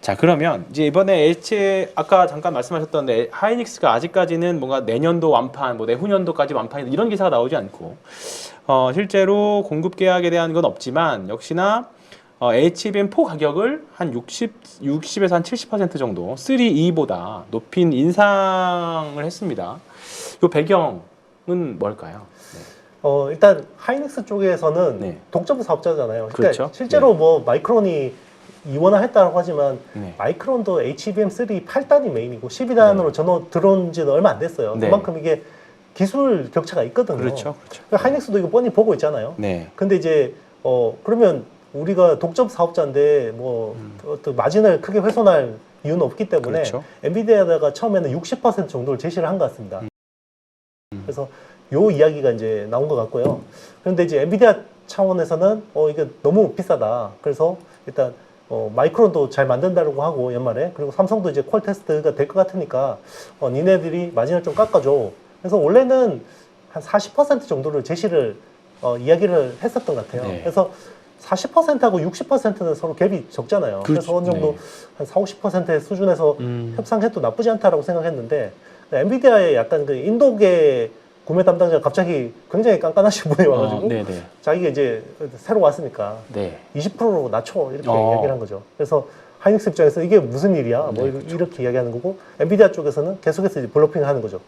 자, 그러면 이제 이번에 아까 잠깐 말씀하셨던 하이닉스가 아직까지는 뭔가 내년도 완판, 뭐 내후년도까지 완판 이런 기사가 나오지 않고 실제로 공급 계약에 대한 건 없지만 역시나 HBM4 가격을 한 60에서 한 70% 정도 3E보다 높인 인상을 했습니다. 이 배경은 뭘까요? 일단 하이닉스 쪽에서는 네. 독점 사업자잖아요. 그러니까 그렇죠. 실제로 뭐 마이크론이 이원화했다고 하지만 네. 마이크론도 HBM3 8단이 메인이고 12단으로 전원 들어온 지는 얼마 안 됐어요. 네. 그만큼 이게 기술 격차가 있거든요. 그렇죠. 그러니까 하이닉스도 이거 뻔히 보고 있잖아요. 네. 근데 이제 그러면 우리가 독점 사업자인데 뭐 어떤 마진을 크게 훼손할 이유는 없기 때문에 그렇죠. 엔비디아가 처음에는 60% 정도를 제시를 한 것 같습니다. 그래서 요 이야기가 이제 나온 것 같고요. 그런데 이제 엔비디아 차원에서는 이게 너무 비싸다. 그래서 일단 마이크론도 잘 만든다고 하고 연말에, 그리고 삼성도 이제 콜 테스트가 될 것 같으니까 니네들이 마진을 좀 깎아줘. 그래서 원래는 한 40% 정도를 제시를 이야기를 했었던 것 같아요. 네. 그래서 40%하고 60%는 서로 갭이 적잖아요. 그래서 어느 정도 네. 한 40~50%의 수준에서 협상해도 나쁘지 않다라고 생각했는데, 엔비디아의 약간 그 인도계 구매 담당자가 갑자기 굉장히 깐깐하신 분이 와가지고 네네. 자기가 이제 새로 왔으니까 네. 20%로 낮춰 이렇게 이야기를 한 거죠. 그래서 하이닉스 입장에서 이게 무슨 일이야? 뭐 네, 그렇죠. 이렇게 이야기하는 거고, 엔비디아 쪽에서는 계속해서 이제 블러핑을 하는 거죠.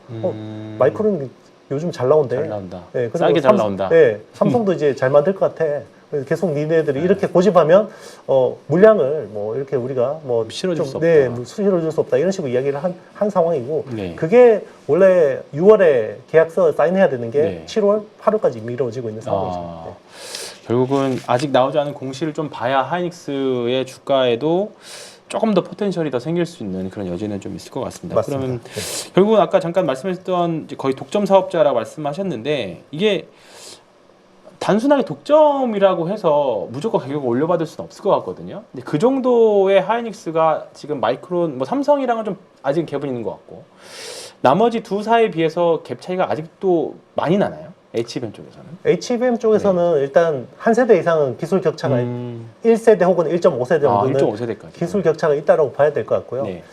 마이크론 요즘 잘 나온대. 잘 나온다. 네, 그리고 싸게 잘 나온다. 네, 삼성도 이제 잘 만들 것 같아. 그래서 계속 니네들이 이렇게 고집하면 물량을 뭐 이렇게 우리가 뭐 실어줄 수 없다. 네, 실어줄 수 없다 이런 식으로 이야기를 한 상황이고, 네. 그게 원래 6월에 계약서 사인해야 되는 게 네. 7월, 8월까지 미뤄지고 있는 상황이죠. 네. 결국은 아직 나오지 않은 공시를 좀 봐야 하이닉스의 주가에도 조금 더 포텐셜이 더 생길 수 있는 그런 여지는 좀 있을 것 같습니다. 맞습니다. 그러면 결국은 아까 잠깐 말씀하셨던 이제 거의 독점 사업자라고 말씀하셨는데, 이게 단순하게 독점이라고 해서 무조건 가격을 올려받을 수는 없을 것 같거든요. 근데 그 정도의 하이닉스가 지금 마이크론, 뭐 삼성이랑은 좀 아직 갭은 있는 것 같고, 나머지 두 사에 비해서 갭 차이가 아직도 많이 나나요? HBM 쪽에서는? HBM 쪽에서는 일단 한 세대 이상은 기술 격차가 1세대 혹은 1.5세대 정도는 1.5세대까지. 기술 격차가 있다라고 봐야 될 것 같고요. 네.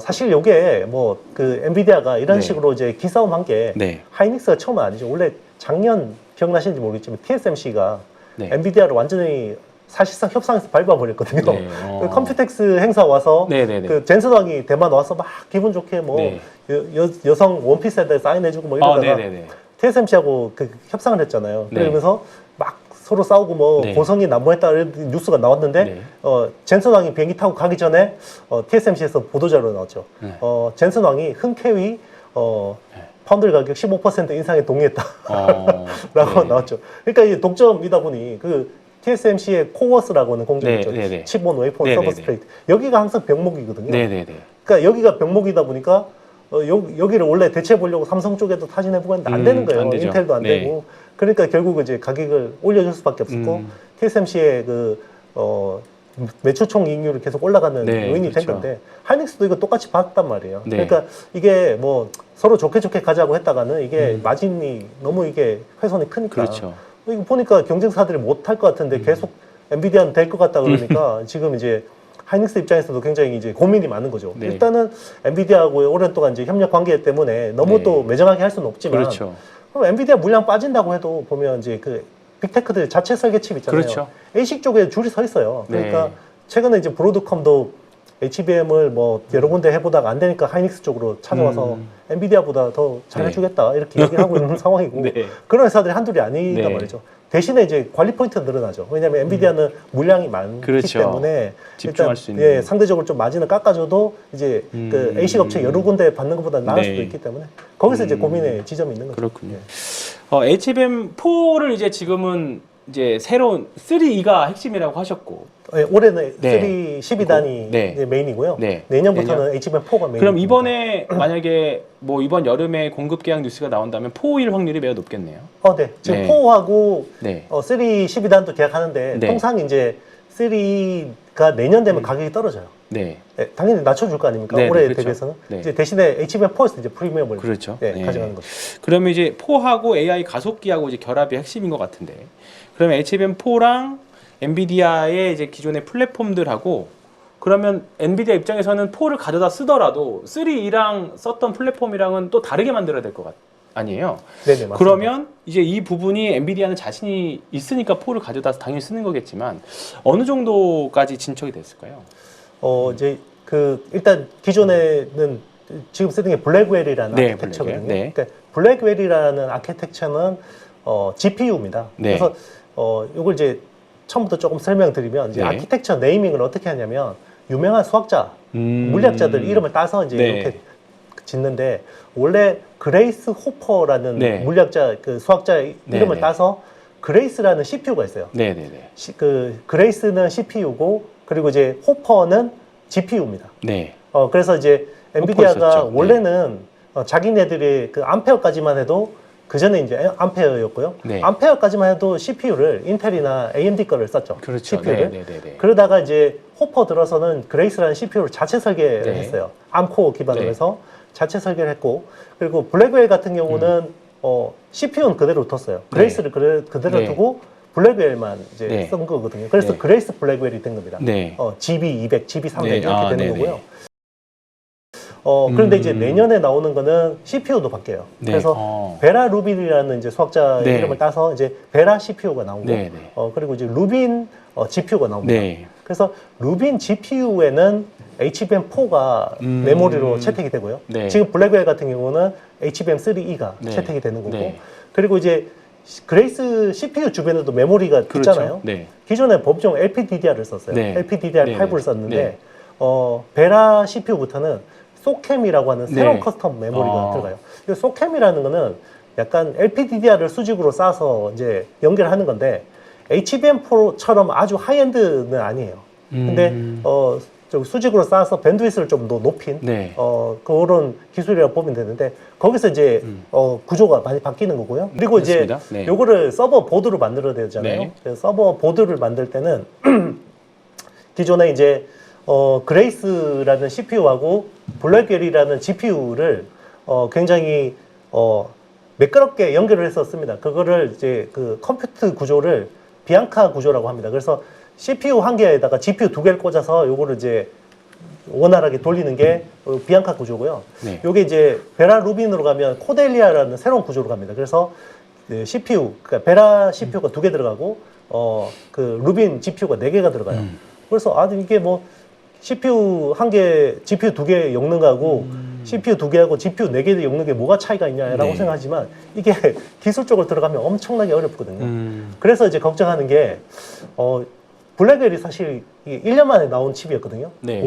사실 이게 뭐 그 엔비디아가 이런 네. 식으로 이제 기싸움한 게 네. 하이닉스가 처음은 아니죠. 원래 작년 기억나시는지 모르겠지만 TSMC가 네. 엔비디아를 완전히 사실상 협상에서 밟아버렸거든요. 네. 그 컴퓨텍스 행사 와서 네네네. 그 젠슨왕이 대만 와서 막 기분 좋게 뭐 네. 여성 원피스에다 사인해주고 뭐 이러다가 네네네. TSMC하고 그 협상을 했잖아요. 네. 그러면서 막 서로 싸우고 뭐 네. 고성이 난무했다 이런 뉴스가 나왔는데, 네. 젠슨 왕이 비행기 타고 가기 전에 TSMC에서 보도자료 나왔죠. 네. 젠슨 왕이 흔쾌히 파운드리 가격 15% 인상에 동의했다라고 네. 나왔죠. 그러니까 이게 독점이다 보니 그 TSMC의 코어스라고 하는 공정 있죠. 네, 네, 네. 칩온 웨이폰 네, 네, 서브스트레이트. 여기가 항상 병목이거든요. 네네네. 그러니까 여기가 병목이다 보니까 여기를 원래 대체해 보려고 삼성 쪽에도 타진해보고 했는데 안 되는 거예요. 안 되죠. 인텔도 안 네. 되고. 그러니까 결국 이제 가격을 올려줄 수밖에 없었고, TSMC의 그 매출 총 이익률이 계속 올라가는 네, 요인이 그렇죠. 된 건데, 하이닉스도 이거 똑같이 봤단 말이에요. 네. 그러니까 이게 뭐 서로 좋게 가자고 했다가는 이게 마진이 너무 이게 훼손이 크니까. 그렇죠. 이거 보니까 경쟁사들이 못 할 것 같은데 계속 엔비디아는 될 것 같다 그러니까 지금 이제 하이닉스 입장에서도 굉장히 이제 고민이 많은 거죠. 네. 일단은 엔비디아하고 오랫동안 이제 협력 관계 때문에 너무 네. 또 매정하게 할 수는 없지만, 그렇죠. 그럼 엔비디아 물량 빠진다고 해도 보면 이제 그 빅테크들 자체 설계 칩 있잖아요. 그렇죠. ASIC 쪽에 줄이 서 있어요. 그러니까 네. 최근에 이제 브로드컴도 HBM을 뭐 여러 군데 해보다가 안 되니까 하이닉스 쪽으로 찾아와서 엔비디아보다 더 잘해주겠다 이렇게 얘기를 하고 있는 상황이고, 네. 그런 회사들이 한둘이 아니다 네. 말이죠. 대신에 이제 관리 포인트가 늘어나죠. 왜냐하면 엔비디아는 물량이 많기 그렇죠. 때문에 집중할 일단 수 있는. 상대적으로 좀 마진을 깎아줘도 이제 그 ASIC 업체 여러 군데 받는 것보다 나을 네. 수도 있기 때문에 거기서 이제 고민의 지점이 있는 거죠. 그렇군요. HBM4를 이제 지금은 이제 새로운 3E가 핵심이라고 하셨고, 올해는 네. 12단이 네. 메인이고요. 네. 내년부터는 HBM4가 메인. 그럼 이번에 만약에 뭐 이번 여름에 공급 계약 뉴스가 나온다면 4일 확률이 매우 높겠네요. 네. 지금 네. 4하고 네. 3 12단도 계약하는데 네. 통상 이제 3가 내년 되면 가격이 떨어져요. 네. 네, 당연히 낮춰줄 거 아닙니까? 네, 올해 그렇죠. 대비해서는. 네. 이제 대신에 HBM4에서 이제 프리미엄을 그렇죠. 네, 네. 가져가는 거죠. 그러면 이제 4하고 AI 가속기하고 이제 결합이 핵심인 것 같은데, 그러면 HBM4랑 엔비디아의 이제 기존의 플랫폼들하고 그러면 엔비디아 입장에서는 4를 가져다 쓰더라도 3랑 썼던 플랫폼이랑은 또 다르게 만들어야 될 것 아니에요? 네네, 맞습니다. 그러면 이제 이 부분이 엔비디아는 자신이 있으니까 4를 가져다 당연히 쓰는 거겠지만 어느 정도까지 진척이 됐을까요? 이제 일단 기존에는 지금 쓰는 게 블랙웰이라는 네, 아키텍처거든요. 블랙웰. 네. 그러니까 블랙웰이라는 아키텍처는 GPU입니다. 네. 그래서 이걸 이제 처음부터 조금 설명드리면 이제 네. 아키텍처 네이밍을 어떻게 하냐면 유명한 수학자, 물리학자들 이름을 따서 이제 네. 이렇게 짓는데 원래 그레이스 호퍼라는 네. 물리학자 그 수학자 이름을 네. 따서 그레이스라는 CPU가 있어요. 네네네. 그레이스는 CPU고 그리고 이제 호퍼는 GPU입니다. 네. 그래서 이제 엔비디아가 있었죠. 원래는 자기네들이 그 암페어까지만 해도 그 전에 이제 암페어였고요. 네. 암페어까지만 해도 CPU를 인텔이나 AMD 거를 썼죠. 그렇죠. CPU를. 네네네. 그러다가 이제 호퍼 들어서는 그레이스라는 CPU를 자체 설계를 네. 했어요. 암코어 기반으로 네. 해서 자체 설계를 했고 그리고 블랙웰 같은 경우는 CPU는 그대로 뒀어요. 그레이스를 그대로 네. 두고 블랙웰만 이제 네. 쓴 거거든요. 그래서 네. 그레이스 블랙웰이 된 겁니다. 네. GB200, GB300 네. 이렇게 아, 되는 네네. 거고요. 그런데 이제 내년에 나오는 거는 CPU도 바뀌어요. 네. 그래서 베라 루빈이라는 이제 수학자 네. 이름을 따서 이제 베라 CPU가 나오고, 네네. 그리고 이제 루빈 GPU가 나옵니다. 네. 그래서 루빈 GPU에는 HBM4가 메모리로 채택이 되고요. 네. 지금 블랙웰 같은 경우는 HBM3E가 네. 채택이 되는 거고, 네. 그리고 이제 그레이스 CPU 주변에도 메모리가 그렇죠. 있잖아요. 네. 기존에 법정 LPDDR을 썼어요. 네. LPDDR5를 네. 썼는데 네. 베라 CPU부터는 소캠이라고 하는 새로운 네. 커스텀 메모리가 들어가요. 이 소캠이라는 거는 약간 LPDDR을 수직으로 싸서 이제 연결하는 건데 HBM4처럼 아주 하이엔드는 아니에요. 근데 좀 수직으로 쌓아서 밴드위스를 좀 더 높인 네. 그런 기술이라고 보면 되는데 거기서 이제 구조가 많이 바뀌는 거고요. 그리고 그렇습니다. 이제 네. 요거를 서버 보드로 만들어야 되잖아요. 네. 그래서 서버 보드를 만들 때는 기존에 이제 그레이스라는 CPU하고 블랙웰이라는 GPU를 굉장히 매끄럽게 연결을 했었습니다. 그거를 이제 그 컴퓨터 구조를 비앙카 구조라고 합니다. 그래서 CPU 한 개에다가 GPU 두 개를 꽂아서 요거를 이제 원활하게 돌리는 게 비앙카 구조고요. 네. 요게 이제 베라 루빈으로 가면 코델리아라는 새로운 구조로 갑니다. 그래서 CPU, 그러니까 베라 CPU가 두 개 들어가고 그 루빈 GPU가 네 개가 들어가요. 그래서 이게 뭐 CPU 한 개, GPU 두 개 엮는 거하고 CPU 두 개하고 GPU 네 개 엮는 게 뭐가 차이가 있냐라고 네. 생각하지만 이게 기술적으로 들어가면 엄청나게 어렵거든요. 그래서 이제 걱정하는 게 블랙웰이 사실 1년 만에 나온 칩이었거든요. 네.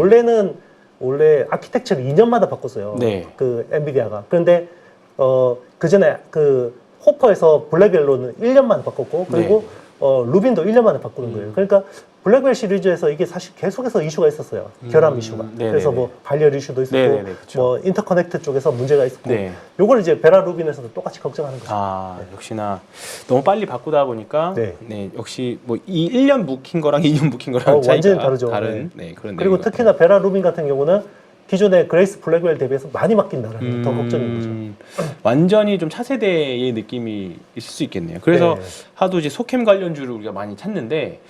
원래 아키텍처를 2년마다 바꿨어요. 네. 그 엔비디아가. 그런데 그 전에 그 호퍼에서 블랙웰로는 1년 만에 바꿨고 그리고 루빈도 1년 만에 바꾸는 거예요. 그러니까 블랙웰 시리즈에서 이게 사실 계속해서 이슈가 있었어요. 결함 이슈가. 네네네. 그래서 뭐 발열 이슈도 있었고 네네네, 그쵸. 뭐 인터커넥트 쪽에서 문제가 있었고 네. 요걸 이제 베라 루빈에서도 똑같이 걱정하는 거죠. 역시나 너무 빨리 바꾸다 보니까 네. 역시 뭐 이 1년 묵힌 거랑 2년 묵힌 거랑 차이가 완전히 다르죠. 다른 그리고 그런 내용 같아요. 특히나 베라 루빈 같은 경우는 기존의 그레이스 블랙웰 대비해서 많이 바뀐다라는 더 걱정인 거죠. 완전히 좀 차세대의 느낌이 있을 수 있겠네요. 그래서 네. 하도 이제 소캠 관련주를 우리가 많이 찾는데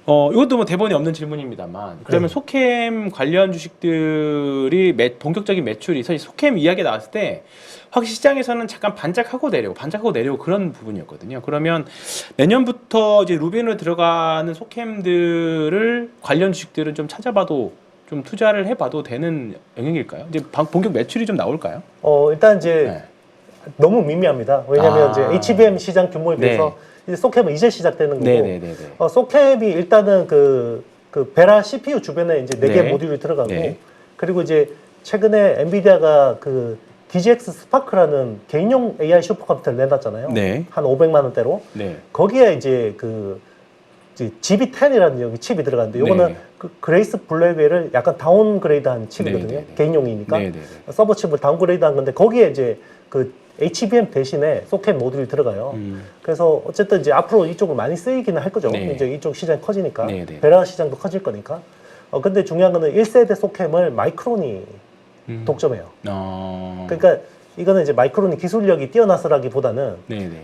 이것도 뭐 대본에 없는 질문입니다만 그러면 네. 소캠 관련 주식들이 본격적인 매출이 사실 소캠 이야기 나왔을 때 확실히 시장에서는 잠깐 반짝하고 내려오고 그런 부분이었거든요. 그러면 내년부터 이제 루빈으로 들어가는 소캠들을 관련 주식들은 좀 찾아봐도 좀 투자를 해봐도 되는 영역일까요? 이제 본격 매출이 좀 나올까요? 일단 이제 네. 너무 미미합니다. 왜냐하면 이제 HBM 시장 규모에 비해서 이제 소캠은 이제 시작되는 거고 네네네네. 소캠이 일단은 그 베라 CPU 주변에 이제 4개 모듈이 들어가고 그리고 이제 최근에 엔비디아가 그 DGX 스파크라는 개인용 AI 슈퍼컴퓨터를 내놨잖아요. 네. 한 500만 원대로. 네. 거기에 이제 그 GB10이라는 여기 칩이 들어가는데 요거는 그 그레이스 블랙웰을 약간 다운그레이드한 칩이거든요. 개인용이니까 서버 칩을 다운그레이드한 건데 거기에 이제 그 HBM 대신에 소켓 모듈이 들어가요. 그래서 어쨌든 이제 앞으로 이쪽을 많이 쓰이기는 할 거죠. 이제 이쪽 시장이 커지니까 베라 시장도 커질 거니까. 근데 중요한 거는 1세대 소캠을 마이크론이 독점해요. 그러니까 이거는 이제 마이크론이 기술력이 뛰어나서라기보다는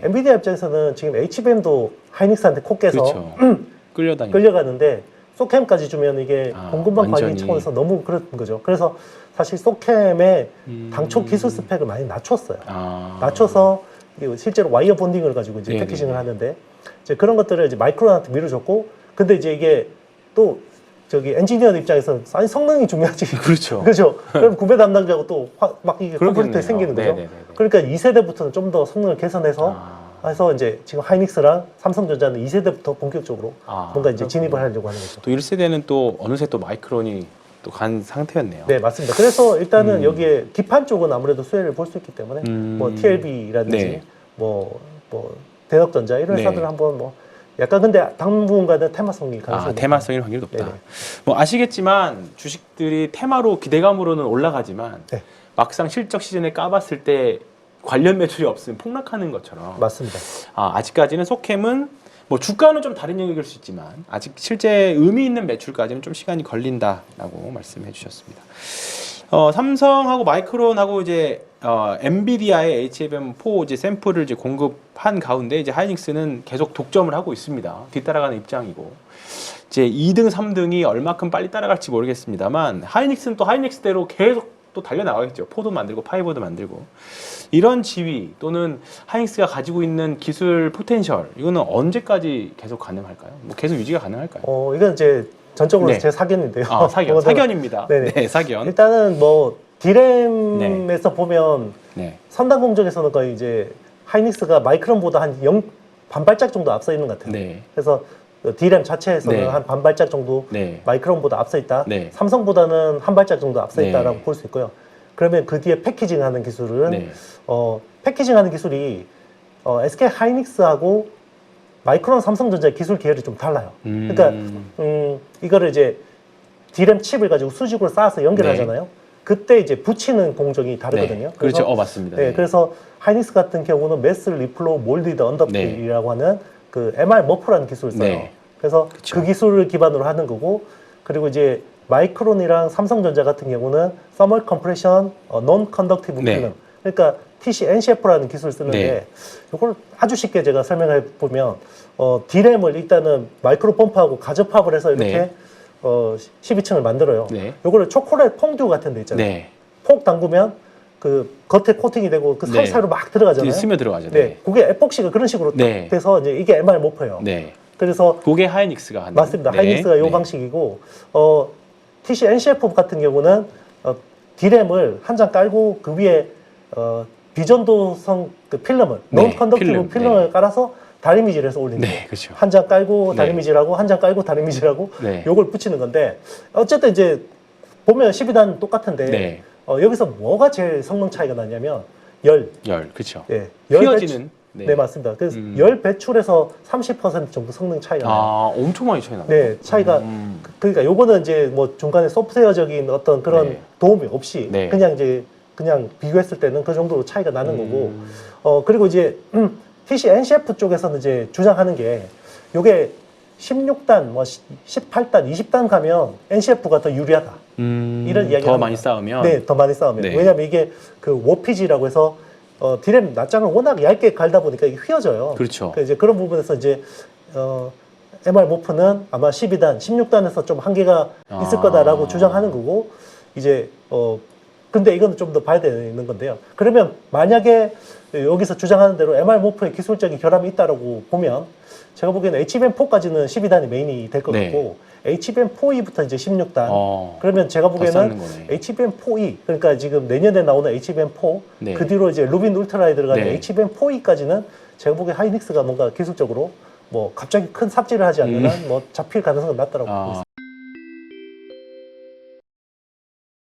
엔비디아 입장에서는 지금 HBM도 하이닉스한테 코 깨서 그렇죠. 끌려가는데 소캠까지 주면 이게 공급망 관리 완전히. 차원에서 너무 그런 거죠. 그래서 사실 소캠의 당초 기술 스펙을 많이 낮췄어요. 낮춰서 실제로 와이어 본딩을 가지고 이제 네네. 패키징을 하는데 이제 그런 것들을 이제 마이크론한테 밀어줬고, 근데 이제 이게 또 저기 엔지니어 입장에서 아니 성능이 중요하지. 그렇죠. 그렇죠. 그럼 구매 담당자하고 또 막 이게 그렇겠네요. 컨플릭트 생기는 거죠. 네네네네. 그러니까 2세대부터는 좀 더 성능을 개선해서 해서 이제 지금 하이닉스랑 삼성전자는 2세대부터 본격적으로 뭔가 이제 진입을 하려고 하는 거죠. 또 1세대는 또 어느새 또 마이크론이 또 간 상태였네요. 네, 맞습니다. 그래서 일단은 여기에 기판 쪽은 아무래도 수혜를 볼 수 있기 때문에 뭐 TLB라든지 네. 뭐 대덕전자 이런 네. 회사들 한번 뭐 약간 근데 당분간은 테마성이 가능성이 테마성일 확률이 높다. 네네. 뭐 아시겠지만 주식들이 테마로 기대감으로는 올라가지만 네. 막상 실적 시즌에 까봤을 때 관련 매출이 없으면 폭락하는 것처럼 맞습니다. 아직까지는 소캠은 뭐 주가는 좀 다른 영역일 수 있지만 아직 실제 의미 있는 매출까지는 좀 시간이 걸린다라고 말씀해 주셨습니다. 삼성하고 마이크론하고 이제 엔비디아의 HBM4 이제 샘플을 이제 공급한 가운데 이제 하이닉스는 계속 독점을 하고 있습니다. 뒤따라가는 입장이고 이제 2등, 3등이 얼마큼 빨리 따라갈지 모르겠습니다만 하이닉스는 또 하이닉스대로 계속 또 달려나가겠죠. 4도 만들고 5도 만들고 이런 지위 또는 하이닉스가 가지고 있는 기술 포텐셜 이거는 언제까지 계속 가능할까요? 뭐 계속 유지가 가능할까요? 이건 이제 전적으로 네. 제 사견인데요. 사견입니다. 네네. 네, 사견. 일단은 뭐 디램에서 보면 네. 선단 공정에서는 거의 이제 하이닉스가 마이크론보다 한 반발짝 정도 앞서 있는 것 같아요. 네. 그래서 디램 자체에서는 네. 한 반발짝 정도 네. 마이크론보다 앞서 있다. 네. 삼성보다는 한 발짝 정도 앞서 네. 있다라고 볼 수 있고요. 그러면 그 뒤에 패키징하는 기술은 네. 패키징하는 기술이 SK 하이닉스하고 마이크론 삼성전자의 기술 계열이 좀 달라요. 그러니까 이거를 이제 디램 칩을 가지고 수직으로 쌓아서 연결하잖아요. 그때 이제 붙이는 공정이 다르거든요. 네. 그렇죠. 맞습니다. 네, 그래서 하이닉스 같은 경우는 메스 리플로 몰디드 언더필이라고 하는 그 MR 머프라는 기술을 써요. 네. 그래서 그쵸. 그 기술을 기반으로 하는 거고, 그리고 이제 마이크론이랑 삼성전자 같은 경우는 서멀 컴프레션 논 컨덕티브 네. 필름, 그러니까 TC NCF라는 기술을 쓰는데 네. 이걸 아주 쉽게 제가 설명해 보면 D램을 일단은 마이크로 펌프하고 가저 팝을 해서 이렇게 네. 12층을 만들어요. 네. 요거를 초콜릿 퐁듀 같은 데 있잖아요. 네. 폭 담그면 그 겉에 코팅이 되고 그 네. 사이로 막 들어가잖아요. 스며 들어가죠. 네, 그게 에폭시가 그런 식으로 네. 딱 돼서 이제 이게 MR 모퍼예요. 네. 그래서 그게 하이닉스가 하는. 맞습니다. 네. 하이닉스가 이 네. 방식이고 TC NCF 같은 경우는 D램을 한 장 깔고 그 위에 비전도성 그 필름을 네, 논 컨덕티브 필름, 필름을 네. 깔아서 다리미질해서 올리는 네, 거예요. 그렇죠. 한 장 깔고 네. 다리미질하고 한 장 깔고 다리미질하고 네. 요걸 붙이는 건데 어쨌든 이제 보면 12단 똑같은데 네. 여기서 뭐가 제일 성능 차이가 나냐면 열. 그렇죠. 예, 열 휘어지는. 네, 맞습니다. 그래서 열 배출에서 30% 정도 성능 차이가 나요. 엄청 많이 차이 나요. 네, 차이가 그러니까 요거는 이제 뭐 중간에 소프트웨어적인 어떤 그런 네. 도움이 없이 네. 그냥 비교했을 때는 그 정도로 차이가 나는 거고 그리고 이제 TC NCF 쪽에서는 이제 주장하는 게 요게 16단, 뭐 18단, 20단 가면 NCF가 더 유리하다. 이런 이야기가 더 많이 싸우면. 네, 더 많이 싸우면. 네. 왜냐하면 이게 그 워피지라고 해서 디램 낱장을 워낙 얇게 갈다 보니까 이게 휘어져요. 그렇죠. 그러니까 이제 그런 부분에서 이제 MR 모프는 아마 12단, 16단에서 좀 한계가 있을 거다라고 주장하는 거고, 이제 근데 이건 좀 더 봐야 되는 건데요. 그러면 만약에 여기서 주장하는 대로 MR 모프의 기술적인 결함이 있다라고 보면 제가 보기에는 HBM4까지는 12단이 메인이 될 것 네. 같고 HBM4E부터 이제 16단. 어, 그러면 제가 보기에는 쌓는 거네. HBM4E, 그러니까 지금 내년에 나오는 HBM4, 네. 그 뒤로 이제 루빈 울트라에 들어가는 네. HBM4E까지는 제가 보기에 하이닉스가 뭔가 기술적으로 뭐 갑자기 큰 삽질을 하지 않는 한 뭐 잡힐 가능성은 낮다라고 보고 있습니다.